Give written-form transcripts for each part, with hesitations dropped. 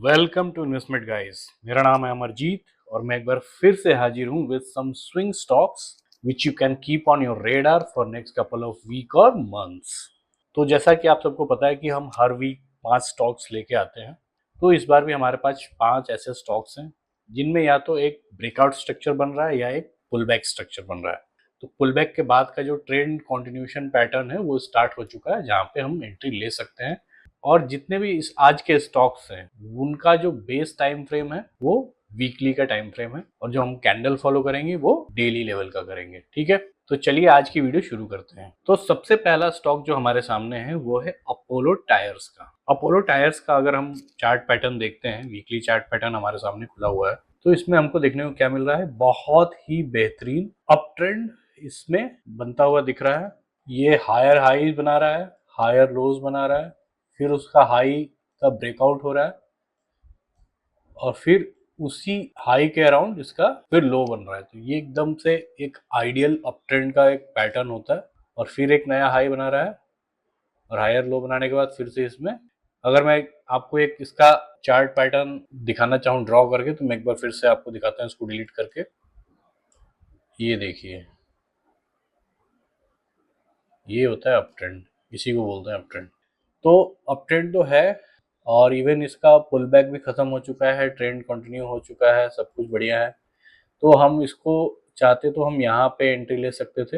Welcome to investment guys. मेरा नाम है अमरजीत और मैं एक बार फिर से हाजिर हूँ with some swing stocks which you can keep on your radar for next couple of week और मंथ्स। तो जैसा कि आप सबको पता है कि हम हर वीक 5 स्टॉक्स लेके आते हैं, तो इस बार भी हमारे पास 5 ऐसे स्टॉक्स हैं जिनमें या तो एक ब्रेकआउट स्ट्रक्चर बन रहा है या एक पुल बैक स्ट्रक्चर बन रहा है। तो पुल बैक के बाद का जो ट्रेंड कंटिन्यूशन पैटर्न है वो स्टार्ट हो चुका है, जहाँ पे हम एंट्री ले सकते हैं। और जितने भी इस आज के स्टॉक्स हैं उनका जो बेस टाइम फ्रेम है वो वीकली का टाइम फ्रेम है, और जो हम कैंडल फॉलो करेंगे वो डेली लेवल का करेंगे। ठीक है, तो चलिए आज की वीडियो शुरू करते हैं। तो सबसे पहला स्टॉक जो हमारे सामने है वो है अपोलो टायर्स का। अपोलो टायर्स का अगर हम चार्ट पैटर्न देखते हैं, वीकली चार्ट पैटर्न हमारे सामने खुला हुआ है, तो इसमें हमको देखने को क्या मिल रहा है, बहुत ही बेहतरीन अप ट्रेंड इसमें बनता हुआ दिख रहा है। ये हायर हाई बना रहा है, हायर लोज बना रहा है, फिर उसका हाई का ब्रेकआउट हो रहा है और फिर उसी हाई के अराउंड इसका फिर लो बन रहा है। तो ये एकदम से एक आइडियल अप ट्रेंड का एक पैटर्न होता है। और फिर एक नया हाई बना रहा है और हायर लो बनाने के बाद फिर से इसमें, अगर मैं आपको एक इसका चार्ट पैटर्न दिखाना चाहूँ ड्रॉ करके, तो मैं एक बार फिर से आपको दिखाता हूँ इसको डिलीट करके। ये देखिए, ये होता है अप ट्रेंड, इसी को बोलते हैं अप ट्रेंड। तो अप ट्रेंड तो है और इवन इसका पुल बैक भी खत्म हो चुका है, ट्रेंड कंटिन्यू हो चुका है, सब कुछ बढ़िया है। तो हम इसको चाहते तो हम यहाँ पे एंट्री ले सकते थे,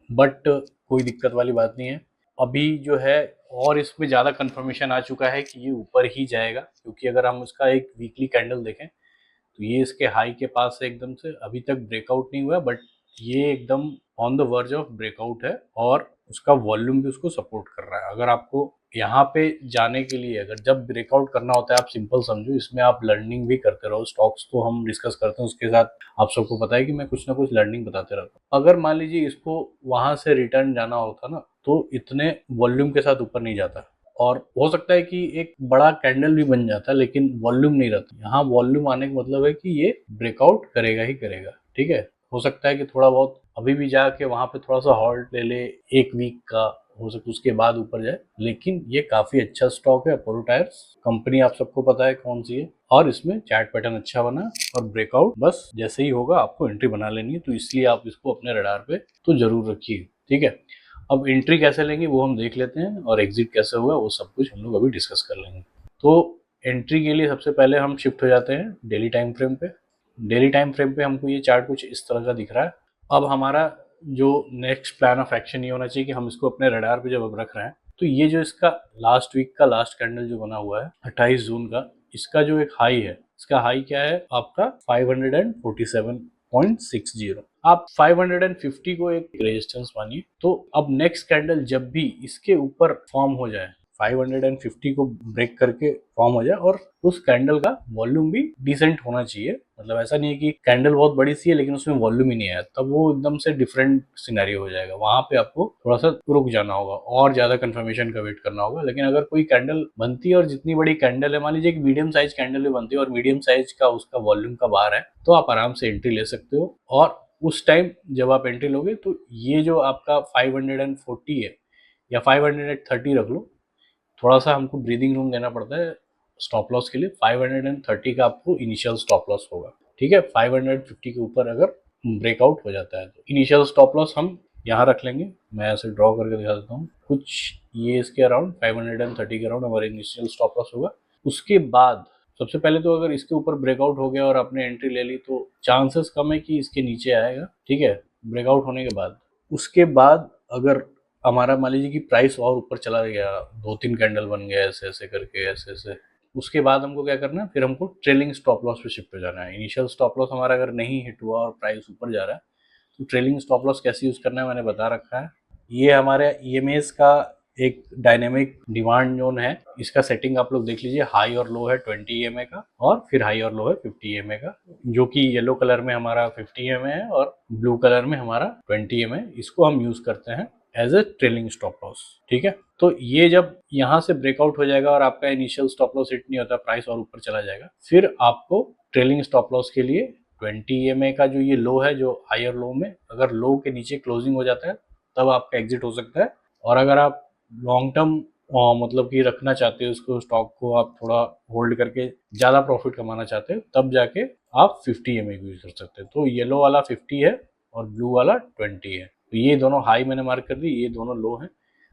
बट कोई दिक्कत वाली बात नहीं है। अभी जो है और इसमें ज़्यादा कंफर्मेशन आ चुका है कि ये ऊपर ही जाएगा, क्योंकि अगर हम उसका एक वीकली कैंडल देखें तो ये इसके हाई के पास है, एकदम से अभी तक ब्रेकआउट नहीं हुआ, बट ये एकदम on the verge of breakout है और उसका वॉल्यूम भी उसको सपोर्ट कर रहा है। अगर आपको यहाँ पे जाने के लिए, अगर जब ब्रेकआउट करना होता है, आप सिंपल समझो, इसमें आप लर्निंग भी करते रहो। स्टॉक्स तो हम डिस्कस करते हैं, उसके साथ आप सबको पता है कि मैं कुछ ना कुछ लर्निंग बताते रहता हूँ। अगर मान लीजिए इसको वहां से रिटर्न जाना होता ना, तो इतने वॉल्यूम के साथ ऊपर नहीं जाता, और हो सकता है कि एक बड़ा कैंडल भी बन जाता, लेकिन वॉल्यूम नहीं रहता। यहाँ वॉल्यूम आने का मतलब है कि ये ब्रेकआउट करेगा ही करेगा। ठीक है, हो सकता है कि थोड़ा बहुत अभी भी जाके वहां पे थोड़ा सा हॉल्ट ले ले, एक वीक का हो सकता, उसके बाद ऊपर जाए, लेकिन ये काफी अच्छा स्टॉक है। अपोलो टायर्स कंपनी आप सबको पता है कौन सी है, और इसमें चार्ट पैटर्न अच्छा बना और ब्रेकआउट बस जैसे ही होगा आपको एंट्री बना लेनी है, तो इसलिए आप इसको अपने रडार पे तो जरूर रखिए। ठीक है, अब एंट्री कैसे लेंगे वो हम देख लेते हैं, और एग्जिट कैसे होगा वो सब कुछ हम लोग अभी डिस्कस कर लेंगे। तो एंट्री के लिए सबसे पहले हम शिफ्ट हो जाते हैं डेली टाइम फ्रेम पे। डेली टाइम फ्रेम पे हमको ये चार्ट कुछ इस तरह का दिख रहा है। अब हमारा जो नेक्स्ट प्लान ऑफ एक्शन ये होना चाहिए कि हम इसको अपने रडार पे जब अब रख रहे हैं, तो ये जो इसका लास्ट वीक का लास्ट कैंडल जो बना हुआ है 28 जून का, इसका जो एक हाई है, इसका हाई क्या है आपका 547.60। आप 550 को एक रेजिस्टेंस मानिए। तो अब नेक्स्ट कैंडल जब भी इसके ऊपर फॉर्म हो जाए, 550 को ब्रेक करके फॉर्म हो जाए, और उस कैंडल का वॉल्यूम भी डिसेंट होना चाहिए, मतलब ऐसा नहीं है कि कैंडल बहुत बड़ी सी है लेकिन उसमें वॉल्यूम ही नहीं आया, तब वो एकदम से डिफरेंट सिनेरियो हो जाएगा। वहां पे आपको थोड़ा सा रुक जाना होगा और ज्यादा कंफर्मेशन का वेट करना होगा। लेकिन अगर कोई कैंडल बनती है, और जितनी बड़ी कैंडल है, मान लीजिए एक मीडियम साइज कैंडल भी बनती है और मीडियम साइज का उसका वॉल्यूम का बार है, तो आप आराम से एंट्री ले सकते हो। और उस टाइम जब आप एंट्री लोगे तो ये जो आपका 540 है या 530 रख लो, थोड़ा सा हमको ब्रीदिंग रूम देना पड़ता है स्टॉप लॉस के लिए। 530 का आपको इनिशियल स्टॉप लॉस होगा। ठीक है, 550 के ऊपर अगर ब्रेकआउट हो जाता है तो इनिशियल स्टॉप लॉस हम यहाँ रख लेंगे। मैं ऐसे ड्रॉ करके दिखा देता हूँ कुछ, ये इसके अराउंड 530 के अराउंड हमारा इनिशियल स्टॉप लॉस होगा। उसके बाद सबसे पहले तो अगर इसके ऊपर ब्रेकआउट हो गया और आपने एंट्री ले ली, तो चांसेस कम है कि इसके नीचे आएगा। ठीक है, ब्रेकआउट होने के बाद, उसके बाद अगर हमारा मान लीजिए कि प्राइस और ऊपर चला गया, 2-3 कैंडल बन गए ऐसे ऐसे करके, ऐसे ऐसे, उसके बाद हमको क्या करना है, फिर हमको ट्रेलिंग स्टॉप लॉस पे शिफ्ट हो जाना है। इनिशियल स्टॉप लॉस हमारा अगर नहीं हिट हुआ और प्राइस ऊपर जा रहा है, तो ट्रेलिंग स्टॉप लॉस कैसे यूज करना है मैंने बता रखा है। ये हमारे ईएमएस का एक डायनेमिक डिमांड जोन है। इसका सेटिंग आप लोग देख लीजिए, हाई और लो है 20 ईएमए का, और फिर हाई और लो है 50 ईएमए का, जो कि येलो कलर में हमारा 50 ईएमए है और ब्लू कलर में हमारा 20 ईएमए। इसको हम यूज करते हैं as a trailing stop loss. ठीक है, तो ये जब यहाँ से ब्रेकआउट हो जाएगा और आपका इनिशियल स्टॉप लॉस हिट नहीं होता, प्राइस और ऊपर चला जाएगा, फिर आपको ट्रेलिंग स्टॉप लॉस के लिए 20 ईएमए का जो ये लो है, जो हायर लो में अगर लो के नीचे क्लोजिंग हो जाता है, तब आपका एग्जिट हो सकता है। और अगर आप लॉन्ग टर्म मतलब कि रखना चाहते हो उसको, स्टॉक को आप थोड़ा होल्ड करके ज़्यादा प्रॉफिट कमाना चाहते हो, तब जाके आप 50 EMA को यूज़ कर सकते हो। तो येलो वाला 50 है और ब्लू वाला 20 है। तो ये दोनों हाई मैंने मार्क कर दी, ये दोनों लो हैं।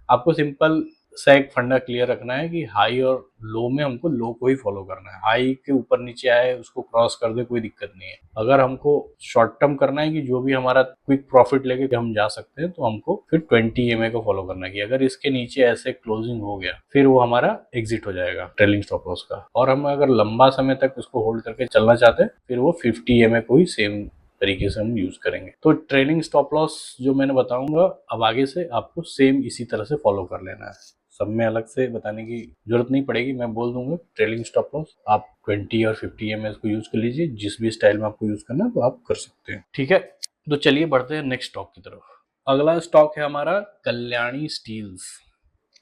आपको सिंपल सा एक फंडा क्लियर रखना है कि हाई और लो में हमको लो को ही फॉलो करना है। हाई के ऊपर नीचे आए उसको क्रॉस कर दे, कोई दिक्कत नहीं है। अगर हमको शॉर्ट टर्म करना है कि जो भी हमारा क्विक प्रॉफिट लेके हम जा सकते हैं, तो हमको फिर 20 EMA को फॉलो करना है कि अगर इसके नीचे ऐसे क्लोजिंग हो गया फिर वो हमारा एग्जिट हो जाएगा ट्रेलिंग स्टॉप लॉस का। और हम अगर लंबा समय तक उसको होल्ड करके चलना चाहते हैं फिर वो 50 EMA को ही सेम तरीके से हम यूज करेंगे। तो ट्रेलिंग स्टॉप लॉस जो मैंने बताऊंगा अब आगे से आपको सेम इसी तरह से फॉलो कर लेना है। सब में अलग से बताने की जरूरत नहीं पड़ेगी, मैं बोल दूंगा ट्रेलिंग स्टॉप लॉस आप 20 और 50 EMA को यूज कर लीजिए। जिस भी स्टाइल में आपको यूज करना है तो आप कर सकते हैं। ठीक है, तो चलिए बढ़ते हैं नेक्स्ट स्टॉक की तरफ। अगला स्टॉक है हमारा कल्याणी स्टील्स।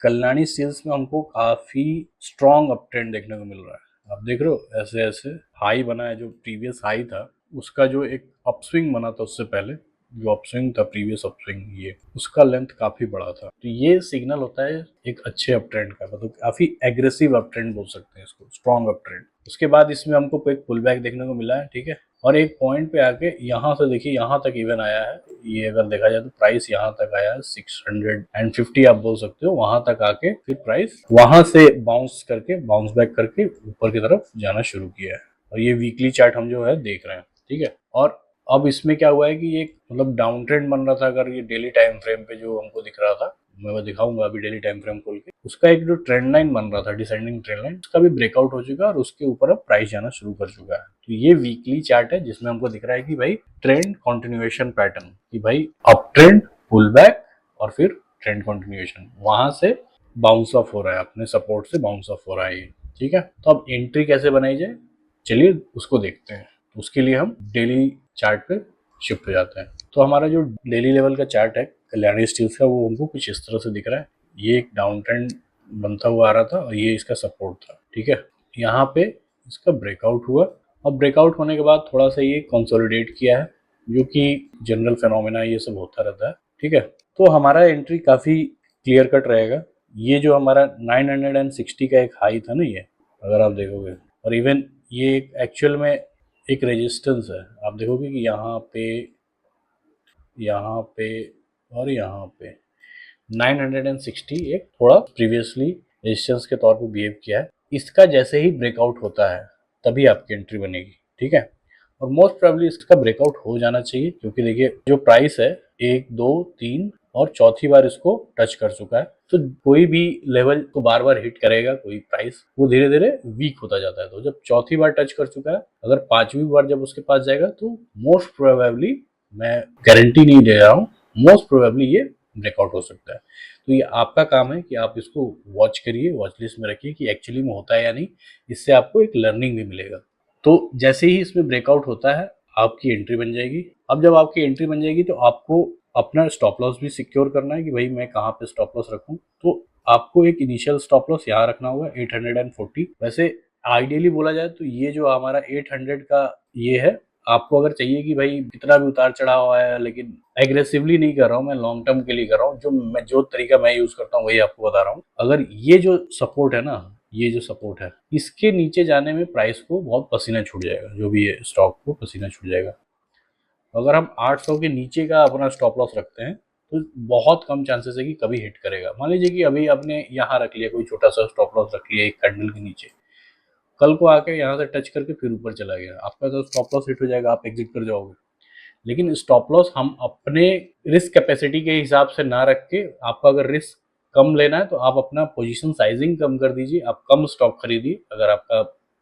कल्याणी स्टील्स में हमको काफी स्ट्रॉन्ग अप ट्रेंड देखने को मिल रहा है। आप देख रहे हो ऐसे ऐसे हाई बना है, जो प्रीवियस हाई था उसका जो एक अपस्विंग बना था उससे पहले जो अपस्विंग था, प्रीवियस अपस्विंग, ये उसका लेंथ काफी बड़ा था। तो ये सिग्नल होता है एक अच्छे अप ट्रेंड का, मतलब काफी एग्रेसिव अप ट्रेंड बोल सकते हैं इसको, स्ट्रॉन्ग अप ट्रेंड। उसके बाद इसमें हमको एक पुल बैक देखने को मिला है, ठीक है। और एक पॉइंट पे आके यहाँ से देखिए यहाँ तक इवन आया है। ये अगर देखा जाए तो प्राइस यहाँ तक आया है 650 आप बोल सकते हो। वहां तक आके फिर प्राइस वहां से बाउंस बैक करके ऊपर की तरफ जाना शुरू किया है। और ये वीकली चार्ट हम जो है देख रहे हैं, ठीक है। और अब इसमें क्या हुआ है कि ये मतलब डाउन ट्रेंड बन रहा था। अगर ये डेली टाइम फ्रेम पे जो हमको दिख रहा था, मैं वो दिखाऊंगा अभी डेली टाइम फ्रेम खोल के, उसका एक जो ट्रेंड लाइन बन रहा था, डिसेंडिंग ट्रेंड लाइन, उसका भी ब्रेकआउट हो चुका है और उसके ऊपर अब प्राइस जाना शुरू कर चुका है। तो ये वीकली चार्ट है जिसमें हमको दिख रहा है कि भाई ट्रेंड कंटिन्यूएशन पैटर्न, कि भाई अप ट्रेंड, पुल बैक और फिर ट्रेंड कंटिन्यूएशन, वहां से बाउंस ऑफ हो रहा है, अपने सपोर्ट से बाउंस ऑफ हो रहा है ये, ठीक है। तो अब एंट्री कैसे बनाई जाए, चलिए उसको देखते हैं। उसके लिए हम डेली चार्ट पे शिफ्ट हो जाते हैं। तो हमारा जो डेली लेवल का चार्ट है कल्याणी स्टील्स का, वो हमको कुछ इस तरह से दिख रहा है। ये एक डाउन ट्रेंड बनता हुआ आ रहा था और ये इसका सपोर्ट था, ठीक है। यहाँ पे इसका ब्रेकआउट हुआ और ब्रेकआउट होने के बाद थोड़ा सा ये कंसोलिडेट किया है, जो कि जनरल फेनोमेना ये सब होता रहता है, ठीक है। तो हमारा एंट्री काफी क्लियर कट रहेगा। ये जो हमारा 960 का एक हाई था ना, ये अगर आप देखोगे, और इवन ये एक्चुअल में एक रेजिस्टेंस है। आप देखोगे कि यहाँ पे और यहाँ पे 960 एक थोड़ा प्रीवियसली रेजिस्टेंस के तौर पे बिहेव किया है। इसका जैसे ही ब्रेकआउट होता है तभी आपकी एंट्री बनेगी, ठीक है। और मोस्ट प्रोबेबली इसका ब्रेकआउट हो जाना चाहिए, क्योंकि देखिए जो प्राइस है 1 2 3 और चौथी बार इसको टच कर चुका है। तो कोई भी लेवल को बार बार हिट करेगा कोई प्राइस, वो धीरे धीरे वीक होता जाता है। तो जब चौथी बार टच कर चुका है, अगर पांचवी बार जब उसके पास जाएगा तो मोस्ट प्रोबेबली, मैं गारंटी नहीं दे रहा हूँ, मोस्ट प्रोबेबली ये ब्रेकआउट हो सकता है। तो ये आपका काम है कि आप इसको वॉच करिए, वॉच लिस्ट में रखिए कि एक्चुअली में होता है या नहीं। इससे आपको एक लर्निंग भी मिलेगा। तो जैसे ही इसमें ब्रेकआउट होता है आपकी एंट्री बन जाएगी। अब जब आपकी एंट्री बन जाएगी तो आपको अपना स्टॉप लॉस भी सिक्योर करना है कि भाई मैं कहाँ पे स्टॉप लॉस रखूं। तो आपको एक इनिशियल स्टॉप लॉस यहाँ रखना होगा 840। वैसे आइडियली बोला जाए तो ये जो हमारा 800 का ये है, आपको अगर चाहिए कि भाई कितना भी उतार चढ़ाव हुआ है, लेकिन एग्रेसिवली नहीं कर रहा हूँ मैं, लॉन्ग टर्म के लिए कर रहा हूँ, जो तरीका मैं यूज करता हूँ वही आपको बता रहा हूँ। अगर ये जो सपोर्ट है ना, ये जो सपोर्ट है, इसके नीचे जाने में प्राइस को बहुत पसीना छूट जाएगा, जो भी है स्टॉक को पसीना छूट जाएगा। अगर हम 800 के नीचे का अपना स्टॉप लॉस रखते हैं तो बहुत कम चांसेस है कि कभी हिट करेगा। मान लीजिए कि अभी आपने यहाँ रख लिया, कोई छोटा सा स्टॉप लॉस रख लिया एक कैंडल के नीचे, कल को आके यहाँ से टच करके फिर ऊपर चला गया, आपका तो स्टॉप लॉस हिट हो जाएगा, आप एग्जिट कर जाओगे। लेकिन स्टॉप लॉस हम अपने रिस्क कैपेसिटी के हिसाब से ना रख के, आपका अगर रिस्क कम लेना है तो आप अपना पोजीशन साइजिंग कम कर दीजिए, आप कम स्टॉक खरीदिए अगर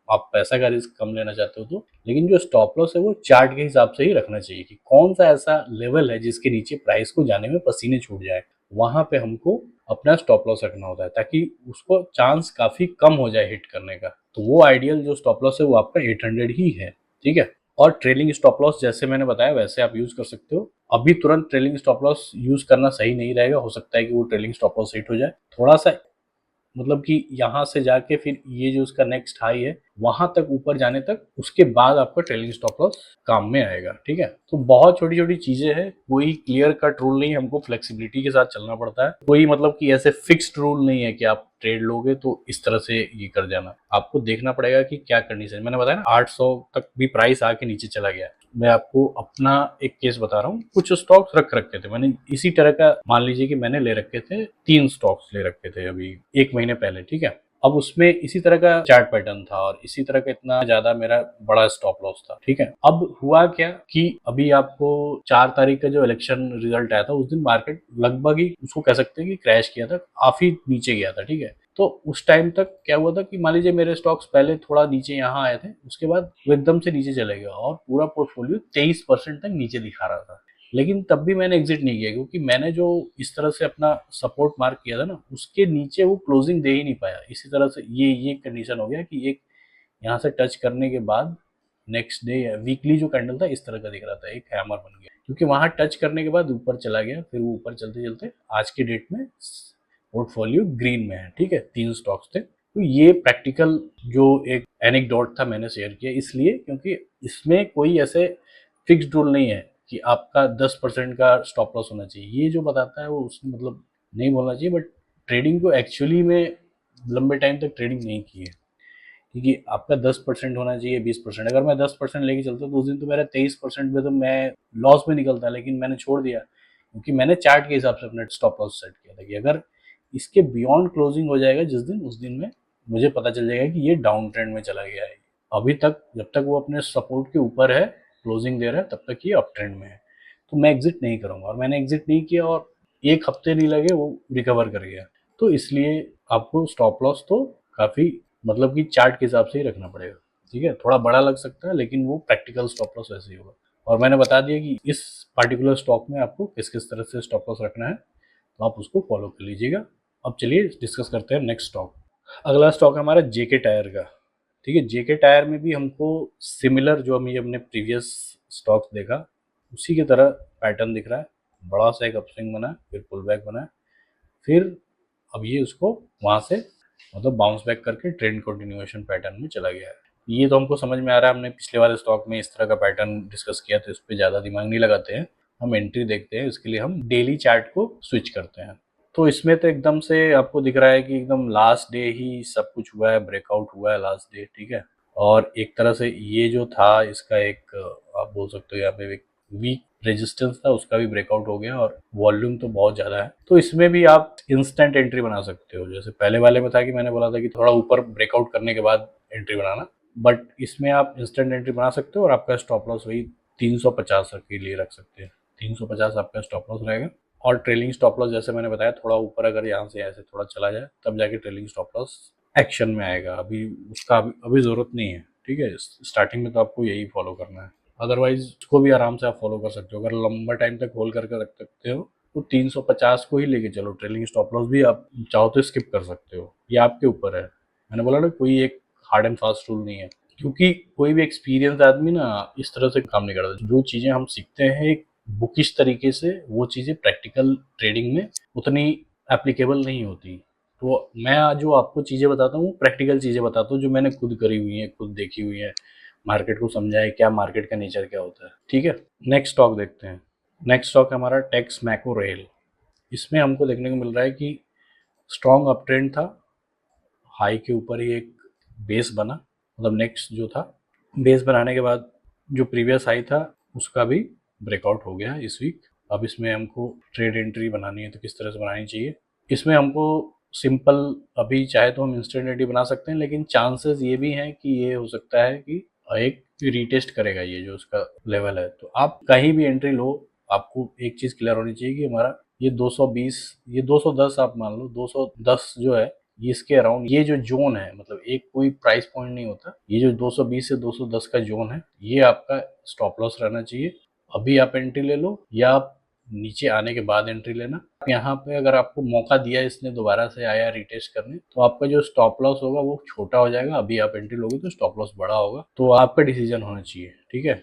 आप पैसा का रिस्क कम लेना चाहते हो तो। लेकिन जो स्टॉप लॉस है वो चार्ट के हिसाब से ही रखना चाहिए कि कौन सा ऐसा लेवल है जिसके नीचे प्राइस को जाने में पसीने छूट जाए, वहां पे हमको अपना स्टॉप लॉस रखना होता है, ताकि उसको चांस काफी कम हो जाए हिट करने का। तो वो आइडियल जो स्टॉप लॉस है वो आपका 800 ही है, ठीक है। और ट्रेलिंग स्टॉप लॉस जैसे मैंने बताया वैसे आप यूज कर सकते हो। अभी तुरंत ट्रेलिंग स्टॉप लॉस यूज करना सही नहीं रहेगा, हो सकता है कि वो ट्रेलिंग स्टॉप लॉस हिट हो जाए। थोड़ा सा मतलब कि यहाँ से जाके फिर ये जो उसका नेक्स्ट हाई है वहां तक ऊपर जाने तक, उसके बाद आपका ट्रेलिंग स्टॉप लॉस काम में आएगा। ठीक है, तो बहुत छोटी छोटी चीजें हैं, कोई क्लियर कट रूल नहीं, हमको फ्लेक्सिबिलिटी के साथ चलना पड़ता है। कोई मतलब कि ऐसे फिक्स्ड रूल नहीं है कि आप ट्रेड लोगे तो इस तरह से ये कर जाना। आपको देखना पड़ेगा कि क्या कंडीशन। मैंने बताया ना 800 तक भी प्राइस आके नीचे चला गया। मैं आपको अपना एक केस बता रहा हूँ। कुछ स्टॉक्स रख रखे थे मैंने इसी तरह का, मान लीजिए कि मैंने ले रखे थे 3 स्टॉक्स ले रखे थे अभी 1 महीने पहले। ठीक है, अब उसमें इसी तरह का चार्ट पैटर्न था और इसी तरह का इतना ज्यादा मेरा बड़ा स्टॉप लॉस था। ठीक है, अब हुआ क्या कि अभी आपको 4 तारीख का जो इलेक्शन रिजल्ट आया था उस दिन मार्केट लगभग ही उसको कह सकते हैं कि क्रैश किया था, काफी नीचे गया था। ठीक है, तो उस टाइम तक क्या हुआ था कि मान लीजिए मेरे स्टॉक्स पहले थोड़ा नीचे यहाँ आए थे, उसके बाद वो एकदम से नीचे चले गए और पूरा पोर्टफोलियो 23% तक नीचे दिखा रहा था। लेकिन तब भी मैंने एग्जिट नहीं किया, क्योंकि मैंने जो इस तरह से अपना सपोर्ट मार्क किया था ना, उसके नीचे वो क्लोजिंग दे ही नहीं पाया। इसी तरह से ये कंडीशन हो गया कि एक यहाँ से टच करने के बाद नेक्स्ट डे वीकली जो कैंडल था इस तरह का दिख रहा था, एक हैमर बन गया, क्योंकि वहां टच करने के बाद ऊपर चला गया। फिर वो ऊपर चलते चलते आज के डेट में पोर्टफोलियो ग्रीन में है। ठीक है, 3 स्टॉक्स थे। तो ये प्रैक्टिकल जो एक एनेक्डोट था मैंने शेयर किया इसलिए क्योंकि इसमें कोई ऐसे फिक्स्ड रूल नहीं है कि आपका 10% का स्टॉप लॉस होना चाहिए। ये जो बताता है वो उसने मतलब नहीं बोलना चाहिए, बट ट्रेडिंग को एक्चुअली में लंबे टाइम तक ट्रेडिंग नहीं की है, क्योंकि आपका 10% होना चाहिए, 20%। अगर मैं 10% लेके चलता तो उस दिन तो मेरा 23% में तो मैं लॉस में निकलता, लेकिन मैंने छोड़ दिया क्योंकि मैंने चार्ट के हिसाब से अपने स्टॉप लॉस सेट किया था कि अगर इसके बियॉन्ड क्लोजिंग हो जाएगा जिस दिन, उस दिन में मुझे पता चल जाएगा कि ये डाउन ट्रेंड में चला गया है। अभी तक जब तक वो अपने सपोर्ट के ऊपर है, क्लोजिंग दे रहा है, तब तक ये अप ट्रेंड में है, तो मैं एग्जिट नहीं करूंगा। और मैंने एग्जिट नहीं किया और 1 हफ्ते नहीं लगे वो रिकवर कर गया। तो इसलिए आपको स्टॉप लॉस तो काफी मतलब कि चार्ट के हिसाब से ही रखना पड़ेगा। ठीक है, थोड़ा बड़ा लग सकता है लेकिन वो प्रैक्टिकल स्टॉप लॉस वैसे ही होगा। और मैंने बता दिया कि इस पार्टिकुलर स्टॉक में आपको किस किस तरह से स्टॉप लॉस रखना है, तो आप उसको फॉलो कर लीजिएगा। अब चलिए डिस्कस करते हैं नेक्स्ट स्टॉक। अगला स्टॉक है हमारा जेके टायर का। ठीक है, जेके टायर में भी हमको सिमिलर जो हमने प्रीवियस स्टॉक्स देखा उसी की तरह पैटर्न दिख रहा है। बड़ा सा एक अपस्विंग बना है, फिर पुल बैक बना है, फिर अब ये उसको वहां से मतलब बाउंस बैक करके ट्रेंड कंटिन्यूएशन पैटर्न में चला गया है। ये तो हमको समझ में आ रहा है, हमने पिछले वाले स्टॉक में इस तरह का पैटर्न डिस्कस किया तो इस पर ज़्यादा दिमाग नहीं लगाते हैं, हम एंट्री देखते हैं। इसके लिए हम डेली चार्ट को स्विच करते हैं। तो इसमें तो एकदम से आपको दिख रहा है कि एकदम लास्ट डे ही सब कुछ हुआ है, ब्रेकआउट हुआ है लास्ट डे। ठीक है, और एक तरह से ये जो था इसका एक आप बोल सकते हो यहाँ पे एक वीक रेजिस्टेंस था, उसका भी ब्रेकआउट हो गया और वॉल्यूम तो बहुत ज़्यादा है। तो इसमें भी आप इंस्टेंट एंट्री बना सकते हो, जैसे पहले वाले में था कि मैंने बोला था कि थोड़ा ऊपर ब्रेकआउट करने के बाद एंट्री बनाना, बट इसमें आप इंस्टेंट एंट्री बना सकते हो और आपका स्टॉप लॉस वही 350 के लिए रख सकते हैं। 350 आपका स्टॉप लॉस रहेगा। और ट्रेलिंग स्टॉप लॉस जैसे मैंने बताया थोड़ा ऊपर अगर यहाँ से ऐसे थोड़ा चला जाए तब जाके ट्रेलिंग स्टॉप लॉस एक्शन में आएगा। अभी उसका अभी जरूरत नहीं है। ठीक है, स्टार्टिंग में तो आपको यही फॉलो करना है, अदरवाइज उसको भी आराम से आप फॉलो कर सकते हो। अगर लंबा टाइम तक होल्ड करके रख सकते हो तो 350 को ही लेके चलो। ट्रेलिंग स्टॉप लॉस भी आप चाहो तो स्किप कर सकते हो, ये आपके ऊपर है। मैंने बोला ना कोई एक हार्ड एंड फास्ट रूल नहीं है, क्योंकि कोई भी एक्सपीरियंस आदमी ना इस तरह से काम नहीं करता। जो चीजें हम सीखते हैं एक बुकिश तरीके से, वो चीजें प्रैक्टिकल ट्रेडिंग में उतनी एप्लीकेबल नहीं होती। तो मैं आज जो आपको चीजें बताता हूँ प्रैक्टिकल चीजें बताता हूँ जो मैंने खुद करी हुई है, खुद देखी हुई है, मार्केट को समझा है क्या मार्केट का नेचर क्या होता है। ठीक है, नेक्स्ट स्टॉक देखते हैं। नेक्स्ट स्टॉक है हमारा टेक्स मैको रेल। इसमें हमको देखने को मिल रहा है कि स्ट्रॉन्ग अप ट्रेंड था, हाई के ऊपर ही एक बेस बना, मतलब नेक्स्ट जो था बेस बनाने के बाद जो प्रीवियस हाई था उसका भी ब्रेकआउट हो गया इस वीक। अब इसमें हमको ट्रेड एंट्री बनानी है तो किस तरह से बनानी चाहिए। इसमें हमको सिंपल अभी चाहे तो हम इंस्टेंट एंट्री बना सकते हैं, लेकिन चांसेस ये भी हैं कि ये हो सकता है कि एक रीटेस्ट करेगा ये जो उसका लेवल है। तो आप कहीं भी एंट्री लो, आपको एक चीज क्लियर होनी चाहिए कि हमारा ये 220, ये 210 आप मान लो 210 जो है ये इसके अराउंड ये जो जोन है, मतलब एक कोई प्राइस पॉइंट नहीं होता, ये जो 220 से 210 का जोन है ये आपका स्टॉप लॉस रहना चाहिए। अभी आप एंट्री ले लो या आप नीचे आने के बाद एंट्री लेना। यहाँ पे अगर आपको मौका दिया इसने दोबारा से आया रिटेस्ट करने तो आपका जो स्टॉप लॉस होगा वो छोटा हो जाएगा। अभी आप एंट्री लोगे तो स्टॉप लॉस बड़ा होगा, तो आपका डिसीजन होना चाहिए। ठीक है,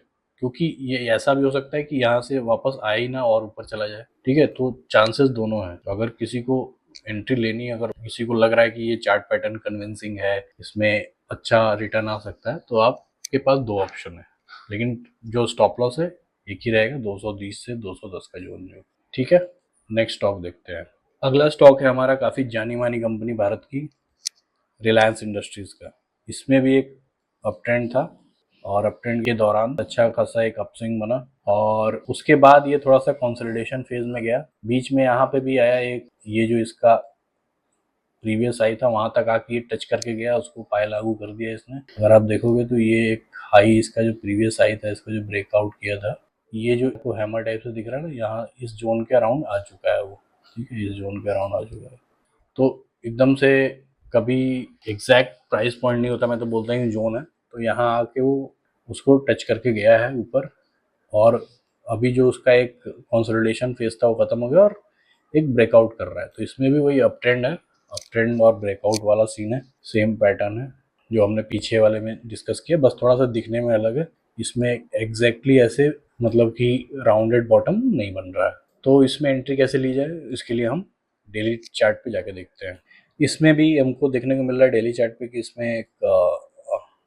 क्योंकि ये ऐसा भी हो सकता है कि यहाँ से वापस आए ही ना और ऊपर चला जाए। ठीक है, तो चांसेस दोनों हैं। तो अगर किसी को एंट्री लेनी है, अगर किसी को लग रहा है कि ये चार्ट पैटर्न कन्विंसिंग है, इसमें अच्छा रिटर्न आ सकता है, तो आपके पास दो ऑप्शन है, लेकिन जो स्टॉप लॉस है एक ही रहेगा, 220 से 210 का जोन जो। ठीक है, नेक्स्ट स्टॉक देखते हैं। अगला स्टॉक है हमारा काफी जानी मानी कंपनी भारत की, रिलायंस इंडस्ट्रीज का। इसमें भी एक अप ट्रेंड था और अप ट्रेंड के दौरान अच्छा खासा एक अपस्विंग बना और उसके बाद ये थोड़ा सा कंसोलिडेशन फेज में गया। बीच में यहाँ पे भी आया एक, ये जो इसका प्रीवियस हाई था वहां तक आके ये टच करके गया, उसको पाए लागू कर दिया इसने। अगर आप देखोगे तो ये एक हाई, इसका जो प्रीवियस हाई था, इसका जो ब्रेकआउट किया था, ये जो आपको हैमर टाइप से दिख रहा है ना, यहाँ इस जोन के अराउंड आ चुका है वो। ठीक है, इस जोन के अराउंड आ चुका है। तो एकदम से कभी एग्जैक्ट प्राइस पॉइंट नहीं होता, मैं तो बोलता हूँ जोन है, तो यहाँ आके वो उसको टच करके गया है ऊपर। और अभी जो उसका एक कंसोलिडेशन फेज था वो खत्म हो गया और एक ब्रेकआउट कर रहा है। तो इसमें भी वही अप ट्रेंड है, अप ट्रेंड और ब्रेकआउट वाला सीन है, सेम पैटर्न है जो हमने पीछे वाले में डिस्कस किया, बस थोड़ा सा दिखने में अलग है। इसमें एग्जैक्टली ऐसे मतलब कि राउंडेड बॉटम नहीं बन रहा है। तो इसमें एंट्री कैसे ली जाए, इसके लिए हम डेली चार्ट पे जाके देखते हैं। इसमें भी हमको देखने को मिल रहा है डेली चार्ट पे कि इसमें एक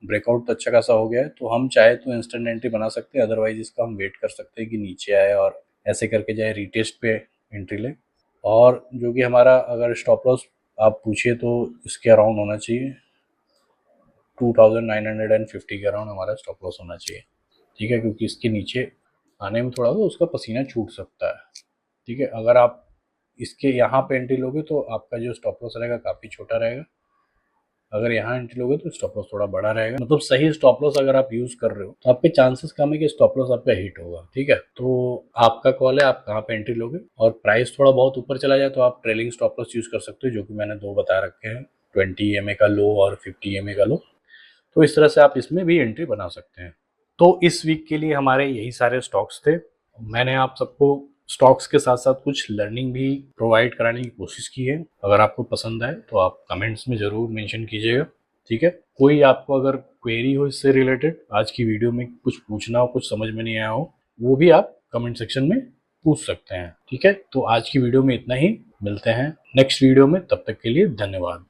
ब्रेकआउट तो अच्छा खासा हो गया है, तो हम चाहे तो इंस्टेंट एंट्री बना सकते हैं, अदरवाइज इसका हम वेट कर सकते हैं कि नीचे आए और ऐसे करके जाए रीटेस्ट पे एंट्री ले। और जो कि हमारा अगर स्टॉप लॉस आप पूछिए तो इसके अराउंड होना चाहिए 2950 के अराउंड हमारा स्टॉप लॉस होना चाहिए। ठीक है, क्योंकि इसके नीचे आने में थोड़ा सा उसका पसीना छूट सकता है। ठीक है, अगर आप इसके यहाँ पे एंट्री लोगे तो आपका जो स्टॉप लॉस रहेगा काफ़ी छोटा रहेगा, अगर यहाँ एंट्री लोगे तो स्टॉप लॉस थोड़ा बड़ा रहेगा। मतलब सही स्टॉप लॉस अगर आप यूज कर रहे हो तो आपके चांसेस कम है कि स्टॉप लॉस आपका हिट होगा। ठीक है, तो आपका कॉल है आप कहाँ पे एंट्री लोगे। और प्राइस थोड़ा बहुत ऊपर चला जाए तो आप ट्रेलिंग स्टॉप लॉस यूज कर सकते हो, जो कि मैंने दो बता रखे हैं, 20 EMA का लो और 50 EMA का लो। तो इस तरह से आप इसमें भी एंट्री बना सकते हैं। तो इस वीक के लिए हमारे यही सारे स्टॉक्स थे। मैंने आप सबको स्टॉक्स के साथ साथ कुछ लर्निंग भी प्रोवाइड कराने की कोशिश की है। अगर आपको पसंद आए तो आप कमेंट्स में ज़रूर मेंशन कीजिएगा। ठीक है, कोई आपको अगर क्वेरी हो इससे रिलेटेड, आज की वीडियो में कुछ पूछना हो, कुछ समझ में नहीं आया हो, वो भी आप कमेंट सेक्शन में पूछ सकते हैं। ठीक है, तो आज की वीडियो में इतना ही, मिलते हैं नेक्स्ट वीडियो में, तब तक के लिए धन्यवाद।